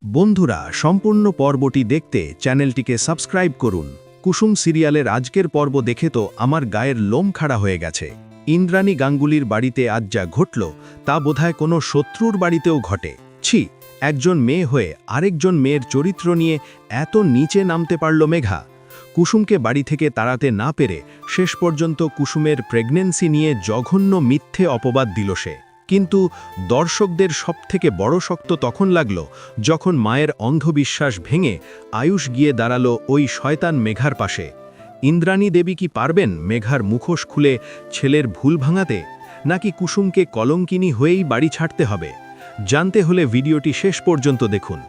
বন্ধুরা, সম্পূর্ণ পর্বটি দেখতে চ্যানেলটিকে সাবস্ক্রাইব করুন। কুসুম সিরিয়ালের আজকের পর্ব দেখে তো আমার গায়ের লোম খাড়া হয়ে গেছে। ইন্দ্রাণী গাঙ্গুলির বাড়িতে আজ যা ঘটল তা বোধহয় কোনো শত্রুর বাড়িতেও ঘটে। ছি, একজন মেয়ে হয়ে আরেকজন মেয়ের চরিত্র নিয়ে এত নিচে নামতে পারল মেঘা। কুসুমকে বাড়ি থেকে তাড়াতে না পেরে শেষ পর্যন্ত কুসুমের প্রেগন্যান্সি নিয়ে জঘন্য মিথ্যে অপবাদ দিল সে। কিন্তু দর্শকদের সবথেকে বড় শক্ত তখন লাগল যখন মায়ের অন্ধবিশ্বাস ভেঙে আয়ুষ গিয়ে দাঁড়ালো ওই শয়তান মেঘার পাশে। ইন্দ্রাণী দেবী কি পারবেন মেঘার মুখোশ খুলে ছেলের ভুল ভাঙাতে, নাকি কুসুমকে কলঙ্কিনী হয়েই বাড়ি ছাড়তে হবে? জানতে হলে ভিডিওটি শেষ পর্যন্ত দেখুন।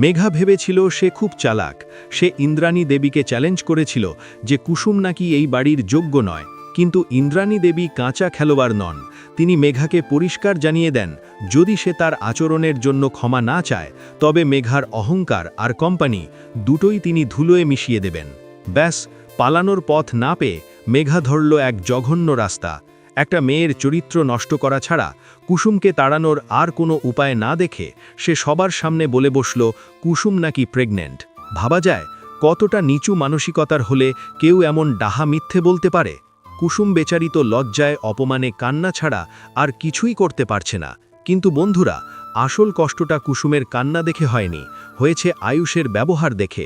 মেঘা ভেবেছিল সে খুব চালাক। সে ইন্দ্রাণী দেবীকে চ্যালেঞ্জ করেছিল যে কুসুম নাকি এই বাড়ির যোগ্য নয়। কিন্তু ইন্দ্রাণী দেবী কাঁচা খেলোয়াড় নন। তিনি মেঘাকে পরিষ্কার জানিয়ে দেন যদি সে তার আচরণের জন্য ক্ষমা না চায় তবে মেঘার অহংকার আর কোম্পানি দুটোই তিনি ধুলোয় মিশিয়ে দেবেন। ব্যাস, পালানোর পথ না পেয়ে মেঘা ধরল এক জঘন্য রাস্তা। একটা মেয়ের চরিত্র নষ্ট করা ছাড়া কুসুমকে তাড়ানোর আর কোনো উপায় না দেখে সে সবার সামনে বলে বসল কুসুম নাকি প্রেগন্যান্ট। ভাবা যায় কতটা নিচু মানসিকতার হলে কেউ এমন ডাহা মিথ্যে বলতে পারে। কুসুম বেচারি তো লজ্জায় অপমানে কান্না ছাড়া আর কিছুই করতে পারছে না। কিন্তু বন্ধুরা, আসল কষ্টটা কুসুমের কান্না দেখে হয়নি, হয়েছে আয়ুষের ব্যবহার দেখে।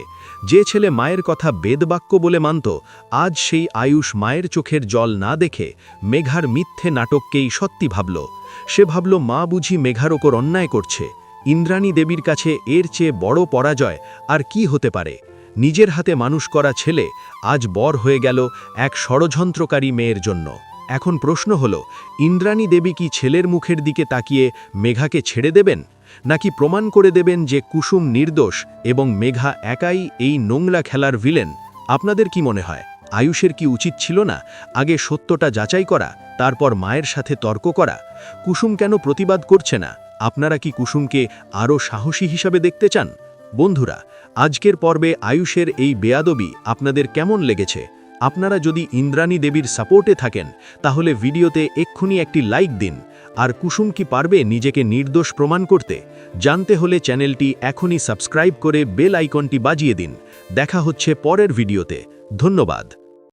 যে ছেলে মায়ের কথা বেদবাক্য বলে মানত, আজ সেই আয়ুষ মায়ের চোখের জল না দেখে মেঘার মিথ্যে নাটককেই সত্যি ভাবল। সে ভাবল মা বুঝি মেঘার ওপর অন্যায় করছে। ইন্দ্রাণী দেবীর কাছে এর চেয়ে বড় পরাজয় আর কি হতে পারে? নিজের হাতে মানুষ করা ছেলে আজ বর হয়ে গেল এক ষড়যন্ত্রকারী মেয়ের জন্য। এখন প্রশ্ন হল, ইন্দ্রাণী দেবী কি ছেলের মুখের দিকে তাকিয়ে মেঘাকে ছেড়ে দেবেন, নাকি প্রমাণ করে দেবেন যে কুসুম নির্দোষ এবং মেঘা একাই এই নোংরা খেলার ভিলেন? আপনাদের কি মনে হয়, আয়ুষের কি উচিত ছিল না আগে সত্যটা যাচাই করা, তারপর মায়ের সাথে তর্ক করা? কুসুম কেন প্রতিবাদ করছে না? আপনারা কি কুসুমকে আরও সাহসী হিসাবে দেখতে চান? বন্ধুরা, আজকের পর্বে আয়ুষের এই বেয়াদবি আপনাদের কেমন লেগেছে? আপনারা যদি ইন্দ্রাণী দেবীর সাপোর্টে থাকেন তাহলে ভিডিওতে এক্ষুনি একটি লাইক দিন। আর কুসুম কি পারবে নিজেকে নির্দোষ প্রমাণ করতে? জানতে হলে চ্যানেলটি এখনই সাবস্ক্রাইব করে বেল আইকনটি বাজিয়ে দিন। দেখা হচ্ছে পরের ভিডিওতে। ধন্যবাদ।